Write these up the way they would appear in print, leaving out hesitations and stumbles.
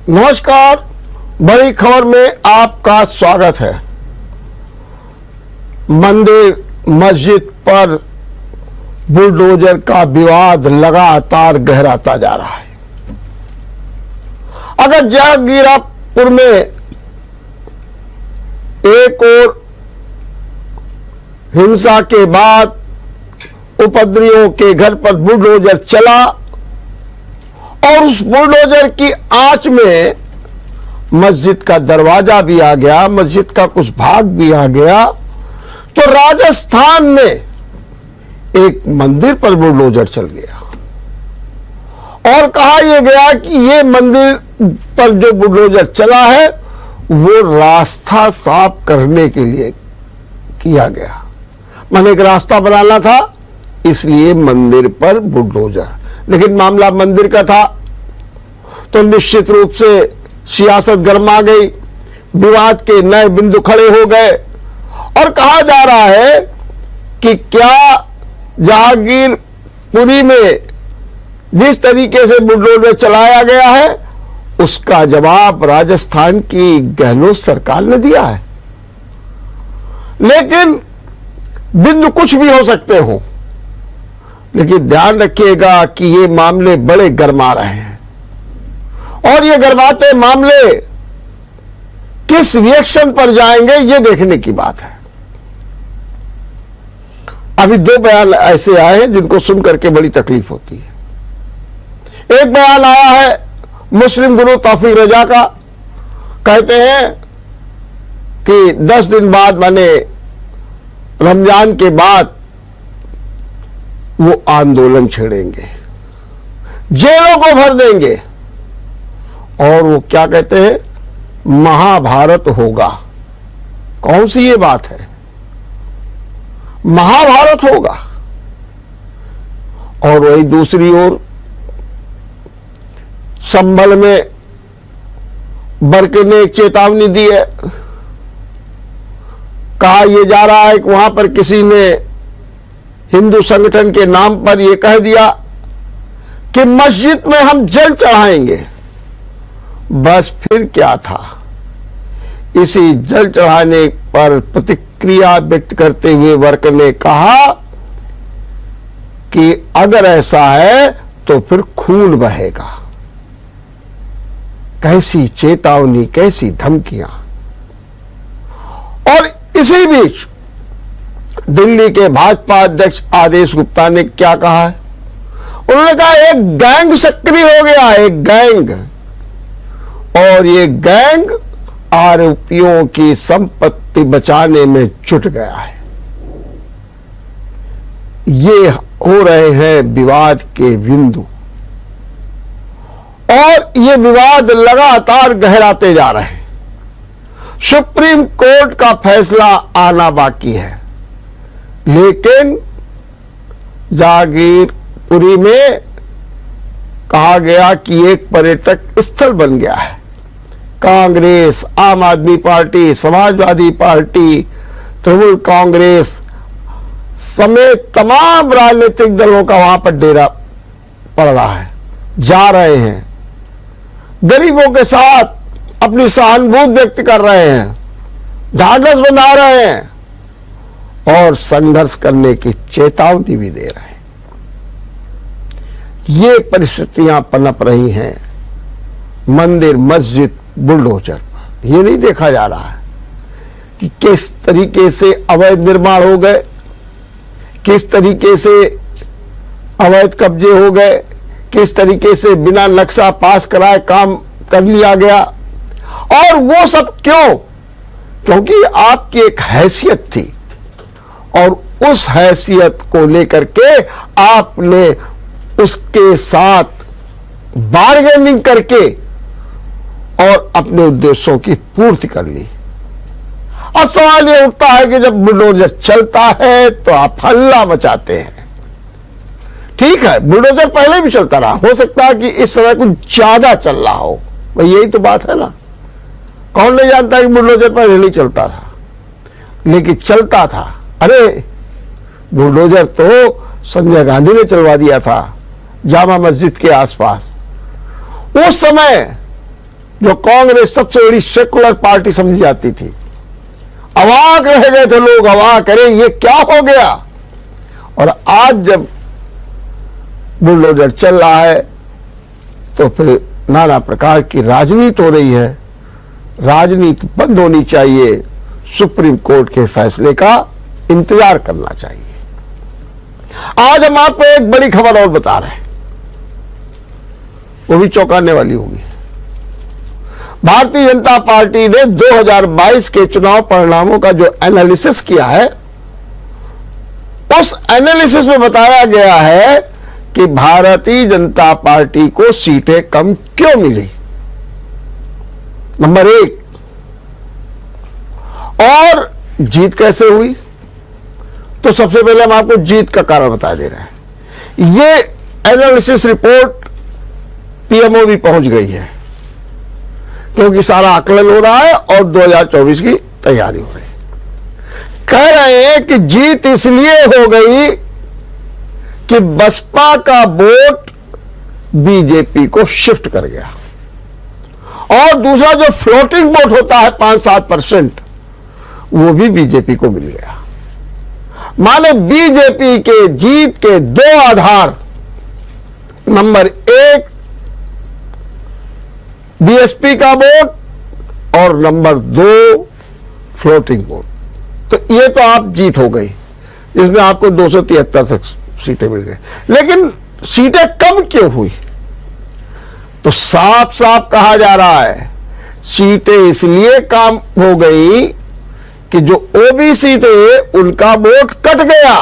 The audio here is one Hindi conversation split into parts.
नमस्कार, बड़ी खबर में आपका स्वागत है। मंदिर मस्जिद पर बुलडोजर का विवाद लगातार गहराता जा रहा है। अगर जहांगीरपुर में एक और हिंसा के बाद उपद्रवियों के घर पर बुलडोजर चला और उस बुलडोजर की आंच में मस्जिद का दरवाजा भी आ गया, मस्जिद का कुछ भाग भी आ गया, तो राजस्थान में एक मंदिर पर बुलडोजर चल गया और कहा यह गया कि यह मंदिर पर जो बुलडोजर चला है वो रास्ता साफ करने के लिए किया गया। मैंने एक रास्ता बनाना था, इसलिए मंदिर पर बुलडोजर। लेकिन मामला मंदिर का था तो निश्चित रूप से सियासत गर्मा गई, विवाद के नए बिंदु खड़े हो गए और कहा जा रहा है कि क्या जहांगीरपुरी में जिस तरीके से बुलडोजर चलाया गया है उसका जवाब राजस्थान की गहलोत सरकार ने दिया है। लेकिन बिंदु कुछ भी हो सकते हो, लेकिन ध्यान रखिएगा कि ये मामले बड़े गरमा रहे हैं और ये गरमाते मामले किस रिएक्शन पर जाएंगे ये देखने की बात है। अभी दो बयान ऐसे आए हैं जिनको सुन करके बड़ी तकलीफ होती है। एक बयान आया है मुस्लिम गुरु तौफीक रजा का, कहते हैं कि 10 दिन बाद माने रमजान के बाद वो आंदोलन छेड़ेंगे, जेलों को भर देंगे और वो क्या कहते हैं, महाभारत होगा। कौन सी ये बात है, महाभारत होगा। और वही दूसरी ओर संभल में बरके ने एक चेतावनी दी है। कहा यह जा रहा है कि वहां पर किसी ने हिंदू संगठन के नाम पर यह कह दिया कि मस्जिद में हम जल चढ़ाएंगे। बस फिर क्या था, इसी जल चढ़ाने पर प्रतिक्रिया व्यक्त करते हुए वर्क ने कहा कि अगर ऐसा है तो फिर खून बहेगा। कैसी चेतावनी, कैसी धमकियां। और इसी बीच दिल्ली के भाजपा अध्यक्ष आदेश गुप्ता ने क्या कहा है, उन्होंने कहा एक गैंग सक्रिय हो गया, एक गैंग, और ये गैंग आरोपियों की संपत्ति बचाने में जुट गया है। ये हो रहे हैं विवाद के बिंदु और ये विवाद लगातार गहराते जा रहे हैं। सुप्रीम कोर्ट का फैसला आना बाकी है, लेकिन जहांगीरपुरी में कहा गया कि एक पर्यटक स्थल बन गया है। कांग्रेस, आम आदमी पार्टी, समाजवादी पार्टी, तृणमूल कांग्रेस समेत तमाम राजनीतिक दलों का वहां पर डेरा पड़ रहा है, जा रहे हैं, गरीबों के साथ अपनी सहानुभूति व्यक्त कर रहे हैं, ढांढस बंधा रहे हैं और संघर्ष करने की चेतावनी भी दे रहे हैं। ये परिस्थितियां पनप रही हैं मंदिर मस्जिद बुलडोजर पर। ये नहीं देखा जा रहा है कि किस तरीके से अवैध निर्माण हो गए, किस तरीके से अवैध कब्जे हो गए, किस तरीके से बिना नक्शा पास कराए काम कर लिया गया। और वो सब क्यों? क्योंकि आपकी एक हैसियत थी और उस हैसियत को लेकर के आपने उसके साथ बार्गेनिंग करके और अपने उद्देश्यों की पूर्ति कर ली। अब सवाल यह उठता है कि जब बुलडोजर चलता है तो आप हल्ला मचाते हैं। ठीक है, बुलडोजर पहले भी चलता रहा, हो सकता है कि इस समय कुछ ज्यादा चल रहा हो, भाई यही तो बात है ना। कौन नहीं जानता कि बुलडोजर पहले नहीं चलता था, लेकिन चलता था। अरे बुलडोजर तो संजय गांधी ने चलवा दिया था जामा मस्जिद के आसपास। उस समय जो कांग्रेस सबसे बड़ी सेकुलर पार्टी समझी जाती थी, अवाक रह गए थे लोग, अवाक, अरे ये क्या हो गया। और आज जब बुलडोजर चल रहा है तो फिर नाना प्रकार की राजनीति हो रही है। राजनीति बंद होनी चाहिए, सुप्रीम कोर्ट के फैसले का इंतजार करना चाहिए। आज हम आपको एक बड़ी खबर और बता रहे हैं, वो भी चौंकाने वाली होगी। भारतीय जनता पार्टी ने 2022 के चुनाव परिणामों का जो एनालिसिस किया है, उस एनालिसिस में बताया गया है कि भारतीय जनता पार्टी को सीटें कम क्यों मिली, नंबर 1, और जीत कैसे हुई। तो सबसे पहले हम आपको जीत का कारण बता दे रहे हैं। ये एनालिसिस रिपोर्ट पीएमओ भी पहुंच गई है, क्योंकि सारा आकलन हो रहा है और 2024 की तैयारी हो रही है। कह रहे हैं कि जीत इसलिए हो गई कि बसपा का वोट बीजेपी को शिफ्ट कर गया, और दूसरा जो फ्लोटिंग वोट होता है 5-7%, वो भी बीजेपी को मिल गया। माने बीजेपी के जीत के 2 आधार, नंबर 1 बीएसपी का वोट और नंबर 2 फ्लोटिंग वोट। तो ये तो आप जीत हो गई, जिसमें आपको 273 सीटें मिल गई। लेकिन सीटें कम क्यों हुई? तो साफ साफ कहा जा रहा है, सीटें इसलिए कम हो गई कि जो ओबीसी थे उनका वोट कट गया,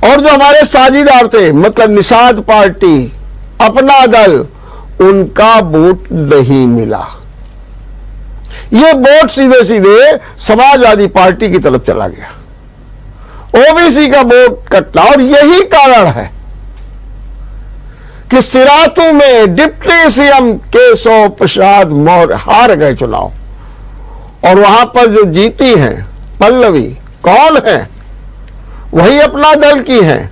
और जो हमारे साझीदार थे, मतलब निषाद पार्टी, अपना दल, उनका वोट नहीं मिला। ये वोट सीधे सीधे समाजवादी पार्टी की तरफ चला गया, ओबीसी का वोट कटना। और यही कारण है कि सिराथू में डिप्टी सीएम केशव प्रसाद मौर्य हार गए चुनाव, और वहां पर जो जीती हैं पल्लवी, कौन है? वही अपना दल की हैं,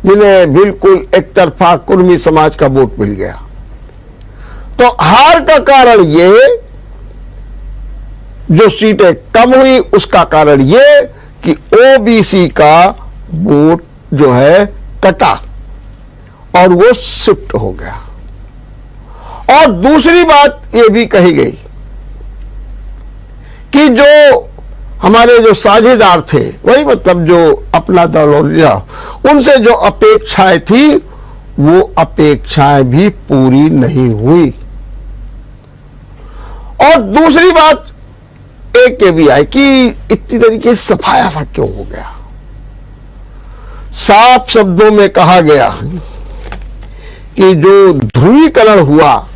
जिन्हें बिल्कुल एक तरफा कुर्मी समाज का वोट मिल गया। तो हार का कारण ये, जो सीटें कम हुई उसका कारण ये कि ओबीसी का वोट जो है कटा और वो शिफ्ट हो गया। और दूसरी बात ये भी कही गई कि जो हमारे जो साझेदार थे, वही मतलब जो अपना दल और उनसे जो अपेक्षाएं थी, वो अपेक्षाएं भी पूरी नहीं हुई। और दूसरी बात एक ये भी आई कि इतनी तरीके से सफाया सा क्यों हो गया। साफ शब्दों में कहा गया कि जो ध्रुवीकरण हुआ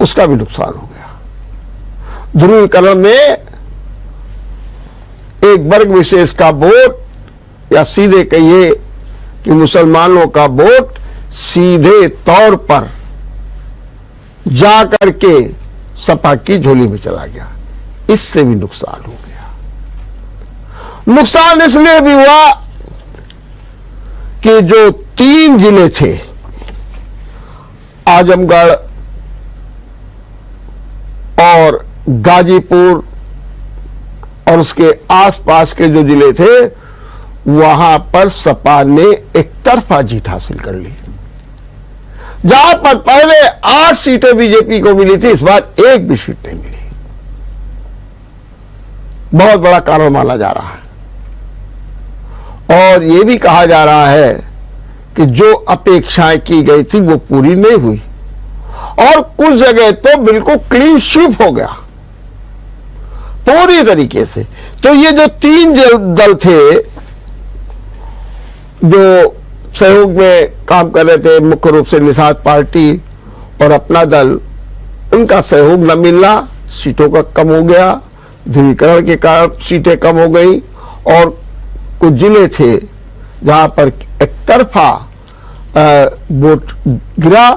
उसका भी नुकसान हो गया। ध्रुवीकरण में एक वर्ग विशेष का वोट, या सीधे कहिए कि मुसलमानों का वोट सीधे तौर पर जा करके सपा की झोली में चला गया। इससे भी नुकसान हो गया। नुकसान इसलिए भी हुआ कि जो 3 जिले थे, आजमगढ़ और गाजीपुर और उसके आसपास के जो जिले थे, वहां पर सपा ने एक तरफा जीत हासिल कर ली। जहां पर पहले 8 सीटें बीजेपी को मिली थी, इस बार एक भी सीट नहीं मिली। बहुत बड़ा कारण माना जा रहा है। और यह भी कहा जा रहा है कि जो अपेक्षाएं की गई थी वो पूरी नहीं हुई, और कुछ जगह तो बिल्कुल क्लीन स्वीप हो गया पूरी तरीके से। तो ये जो 3 दल थे जो सहयोग में काम कर रहे थे, मुख्य रूप से निषाद पार्टी और अपना दल, उनका सहयोग न मिलना, सीटों का कम हो गया। ध्रुवीकरण के कारण सीटें कम हो गई, और कुछ जिले थे जहां पर एक तरफा वोट गिरा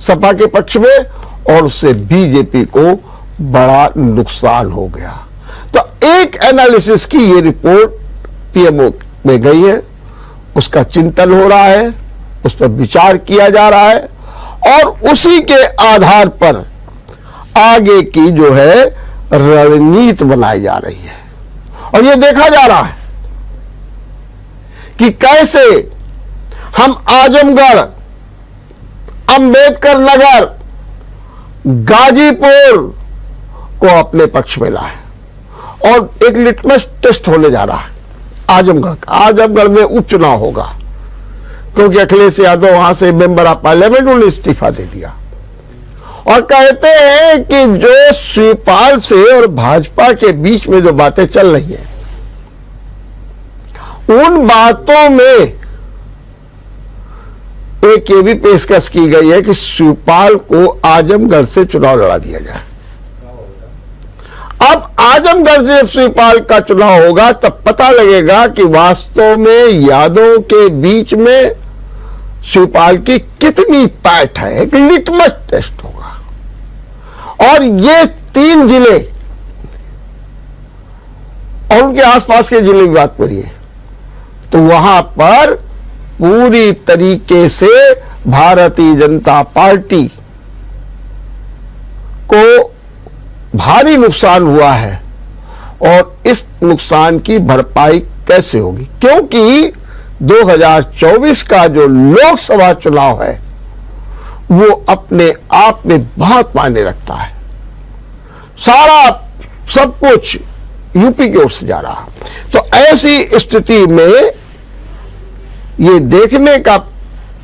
सपा के पक्ष में, और उससे बीजेपी को बड़ा नुकसान हो गया। तो एक एनालिसिस की ये रिपोर्ट पीएमओ में गई है, उसका चिंतन हो रहा है, उस पर विचार किया जा रहा है, और उसी के आधार पर आगे की जो है रणनीति बनाई जा रही है। और ये देखा जा रहा है कि कैसे हम आजमगढ़, अंबेडकर नगर, गाजीपुर को अपने पक्ष में लाए और एक लिटमस टेस्ट होने जा रहा है आजमगढ़ का। आजमगढ़ में उपचुनाव होगा क्योंकि अखिलेश यादव वहां से मेंबर ऑफ पार्लियामेंट, उन्होंने इस्तीफा दे दिया और कहते हैं कि जो शिवपाल से और भाजपा के बीच में जो बातें चल रही हैं, उन बातों में एक ये भी पेशकश की गई है कि शिवपाल को आजमगढ़ से चुनाव लड़ा दिया जाए। अब आजमगढ़ से शिवपाल का चुनाव होगा तब पता लगेगा कि वास्तव में यादव के बीच में शिवपाल की कितनी पैठ है। एक लिटमस टेस्ट होगा। और ये 3 जिले और उनके आसपास के जिले की बात करिए तो वहां पर पूरी तरीके से भारतीय जनता पार्टी को भारी नुकसान हुआ है और इस नुकसान की भरपाई कैसे होगी, क्योंकि 2024 का जो लोकसभा चुनाव है वो अपने आप में बहुत मायने रखता है। सारा सब कुछ यूपी की ओर से जा रहा। तो ऐसी स्थिति में ये देखने का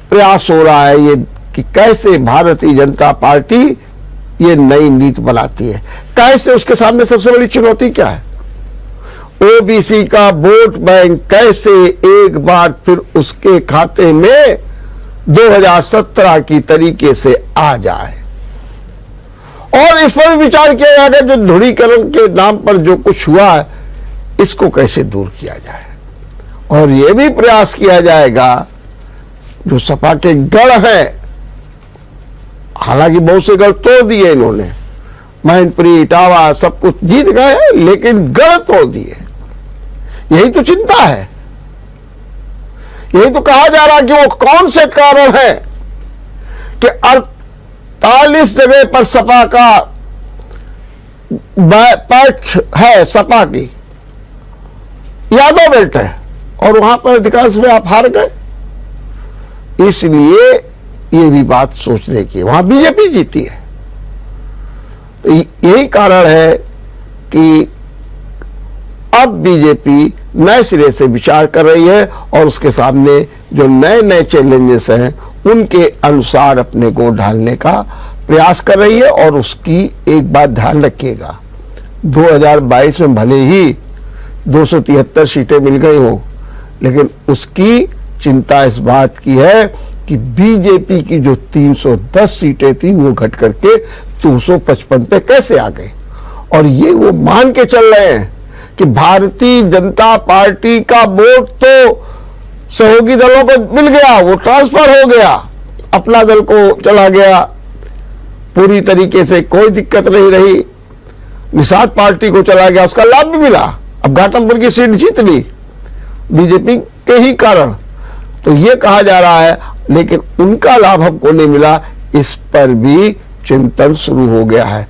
प्रयास हो रहा है ये कि कैसे भारतीय जनता पार्टी ये नई नीति बनाती है, कैसे उसके सामने सबसे बड़ी चुनौती क्या है, ओबीसी का वोट बैंक कैसे एक बार फिर उसके खाते में 2017 की तरीके से आ जाए। और इस पर भी विचार किया जाएगा जो ध्रुवीकरण के नाम पर जो कुछ हुआ है इसको कैसे दूर किया जाए। और यह भी प्रयास किया जाएगा जो सपा के गढ़ हैं, हालांकि बहुत से गढ़ तोड़ दिए इन्होंने, मैनपुरी, इटावा सब कुछ जीत गए हैं लेकिन गढ़ तोड़ दिए। यही तो चिंता है, यही तो कहा जा रहा है कि वो कौन से कारण है कि 48 जगह पर सपा का पैठ है, सपा की यादव बेल्ट है और वहां पर अधिकांश में आप हार गए। इसलिए ये भी बात सोचने की, वहां बीजेपी जीती है। तो यही कारण है कि अब बीजेपी नए सिरे से विचार कर रही है और उसके सामने जो नए नए चैलेंजेस हैं उनके अनुसार अपने को ढालने का प्रयास कर रही है। और उसकी एक बात ध्यान रखिएगा, 2022 में भले ही 273 सीटें मिल गई हो, लेकिन उसकी चिंता इस बात की है कि बीजेपी की जो 310 सीटें थी वो घट करके 255 पे कैसे आ गए। और ये वो मान के चल रहे हैं कि भारतीय जनता पार्टी का वोट तो सहयोगी दलों को मिल गया, वो ट्रांसफर हो गया, अपना दल को चला गया, पूरी तरीके से कोई दिक्कत नहीं रही। निषाद पार्टी को चला गया, उसका लाभ भी मिला, अब घाटमपुर की सीट जीत ली बीजेपी के ही कारण। तो ये कहा जा रहा है लेकिन उनका लाभ हमको नहीं मिला, इस पर भी चिंतन शुरू हो गया है।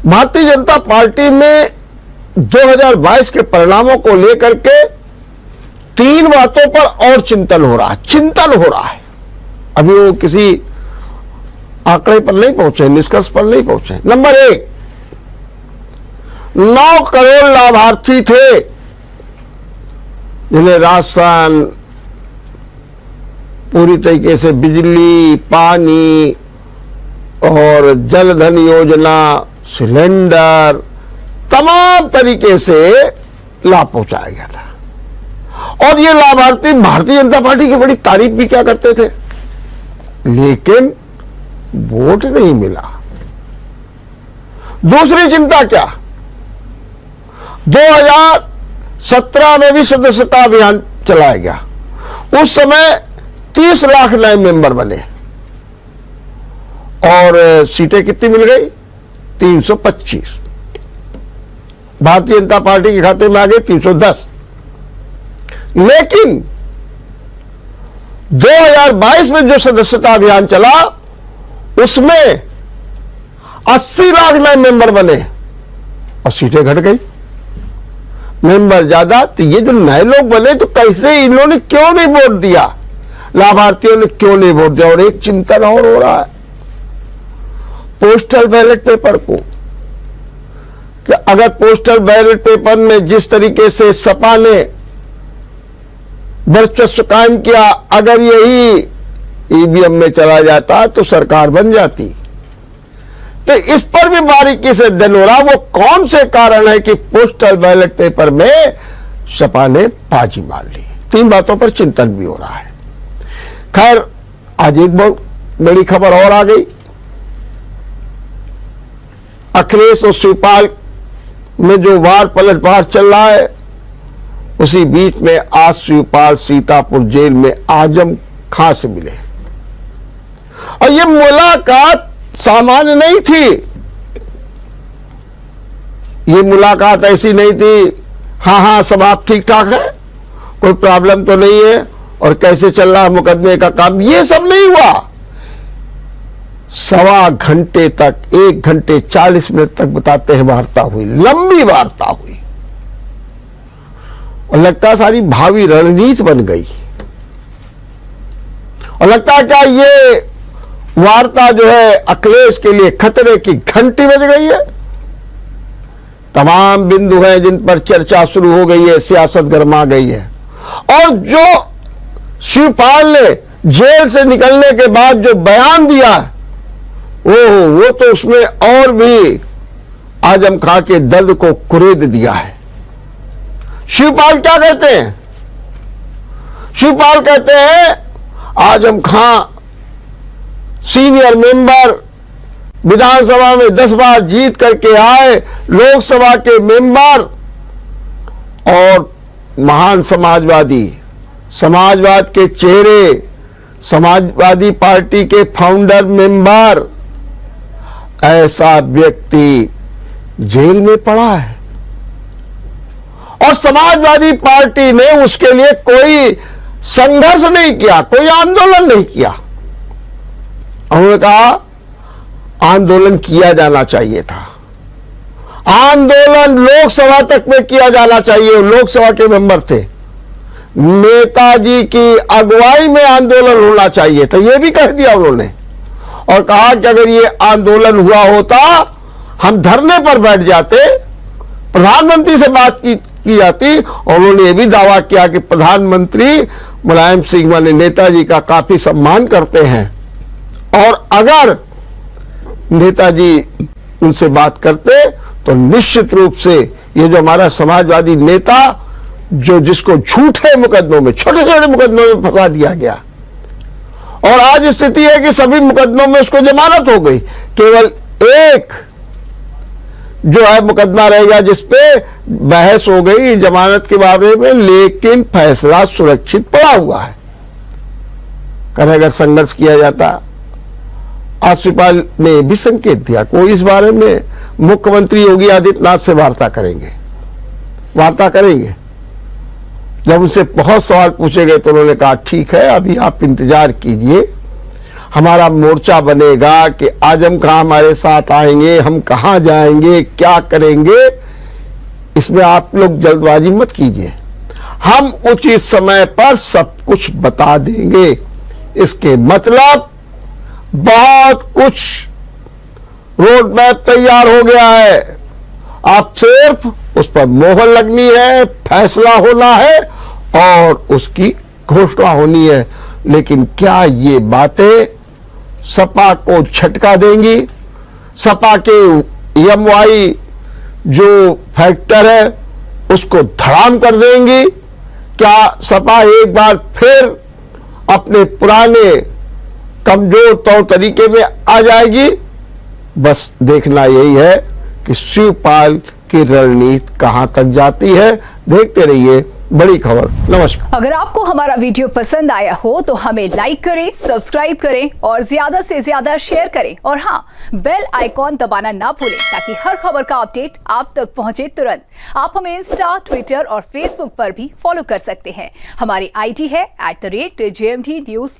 भारतीय जनता पार्टी में 2022 के परिणामों को लेकर के 3 बातों पर और चिंतन हो रहा है। अभी वो किसी आंकड़े पर नहीं पहुंचे, निष्कर्ष पर नहीं पहुंचे। नंबर 1, 9 करोड़ लाभार्थी थे जिन्हें राशन, पूरी तरीके से बिजली, पानी और जलधन योजना, सिलेंडर, तमाम तरीके से लाभ पहुंचाया गया था। और ये लाभार्थी भारतीय जनता पार्टी की बड़ी तारीफ भी क्या करते थे, लेकिन वोट नहीं मिला। दूसरी चिंता क्या, 2017 में भी सदस्यता अभियान चलाया गया, उस समय 30 लाख नए मेंबर बने और सीटें कितनी मिल गई, 325। भारतीय जनता पार्टी के खाते में आ गई 310। लेकिन 2022 में जो सदस्यता अभियान चला उसमें 80 लाख नए मेंबर बने और सीटें घट गई, मेंबर ज्यादा। तो ये जो नए लोग बने तो कैसे इन्होंने क्यों नहीं वोट दिया, लाभार्थियों ने क्यों नहीं वोट दिया। और एक चिंतन और हो रहा है पोस्टल बैलेट पेपर को, कि अगर पोस्टल बैलेट पेपर में जिस तरीके से सपा ने वर्चस्व कायम किया, अगर यही ईवीएम में चला जाता तो सरकार बन जाती। तो इस पर भी बारीकी से अध्ययन हो रहा, वो कौन से कारण है कि पोस्टल बैलेट पेपर में सपा ने बाजी मार ली। 3 बातों पर चिंतन भी हो रहा है। खैर, आज एक बहुत बड़ी खबर और आ गई। अखिलेश और शिवपाल में जो वार पलटवार चल रहा है, उसी बीच में आज शिवपाल सीतापुर जेल में आजम खां से मिले और ये मुलाकात सामान्य नहीं थी। ये मुलाकात ऐसी नहीं थी हाँ सब आप ठीक ठाक है, कोई प्रॉब्लम तो नहीं है और कैसे चल रहा है मुकदमे का काम, ये सब नहीं हुआ। 1.25 घंटे तक, 1 घंटे 40 मिनट तक बताते हैं वार्ता हुई, लंबी वार्ता हुई और लगता है सारी भावी रणनीति बन गई। और लगता है क्या ये वार्ता जो है अखिलेश के लिए खतरे की घंटी बज गई है। तमाम बिंदु हैं जिन पर चर्चा शुरू हो गई है, सियासत गरमा गई है। और जो शिवपाल ने जेल से निकलने के बाद जो बयान दिया, वो तो उसमें और भी आजम खां के दर्द को कुरेद दिया है। शिवपाल क्या कहते हैं? शिवपाल कहते हैं आजम खां सीनियर मेंबर, विधानसभा में 10 बार जीत करके आए, लोकसभा के मेंबर और महान समाजवादी, समाजवाद के चेहरे, समाजवादी पार्टी के फाउंडर मेंबर, ऐसा व्यक्ति जेल में पड़ा है और समाजवादी पार्टी ने उसके लिए कोई संघर्ष नहीं किया, कोई आंदोलन नहीं किया। उन्होंने कहा आंदोलन किया जाना चाहिए था, आंदोलन लोकसभा तक में किया जाना चाहिए। लोकसभा के मेंबर थे, नेताजी की अगुवाई में आंदोलन होना चाहिए था, यह भी कह दिया उन्होंने। और कहा कि अगर ये आंदोलन हुआ होता, हम धरने पर बैठ जाते, प्रधानमंत्री से बात की जाती। और उन्होंने ये भी दावा किया कि प्रधानमंत्री मुलायम सिंह माने नेताजी का काफी सम्मान करते हैं और अगर नेताजी उनसे बात करते तो निश्चित रूप से ये जो हमारा समाजवादी नेता जो जिसको झूठे मुकदमों में, छोटे छोटे मुकदमों में फंसा दिया गया और आज स्थिति है कि सभी मुकदमों में उसको जमानत हो गई, केवल एक जो है मुकदमा रहेगा जिसपे बहस हो गई जमानत के बारे में, लेकिन फैसला सुरक्षित पड़ा हुआ है। अगर संघर्ष किया जाता, आज शिवपाल ने भी संकेत दिया कोई इस बारे में मुख्यमंत्री योगी आदित्यनाथ से वार्ता करेंगे। जब उनसे बहुत सवाल पूछे गए तो उन्होंने कहा ठीक है, अभी आप इंतजार कीजिए, हमारा मोर्चा बनेगा कि आजम खां हमारे साथ आएंगे, हम कहां जाएंगे, क्या करेंगे, इसमें आप लोग जल्दबाजी मत कीजिए, हम उचित समय पर सब कुछ बता देंगे। इसके मतलब बहुत कुछ रोड मैप तैयार हो गया है, आप सिर्फ उस पर मोहर लगनी है, फैसला होना है और उसकी घोषणा होनी है। लेकिन क्या ये बातें सपा को झटका देंगी? सपा के EMY जो फैक्टर है उसको धड़ाम कर देंगी? क्या सपा एक बार फिर अपने पुराने कमजोर तौर तरीके में आ जाएगी? बस देखना यही है कि शिवपाल की रणनीति कहां तक जाती है। देखते रहिए बड़ी खबर। नमस्कार। अगर आपको हमारा वीडियो पसंद आया हो तो हमें लाइक करें, सब्सक्राइब करें और ज्यादा से ज्यादा शेयर करें और हाँ, बेल आइकॉन दबाना ना भूलें ताकि हर खबर का अपडेट आप तक पहुंचे तुरंत। आप हमें इंस्टा, ट्विटर और फेसबुक पर भी फॉलो कर सकते हैं। हमारी आईडी है @JMT News।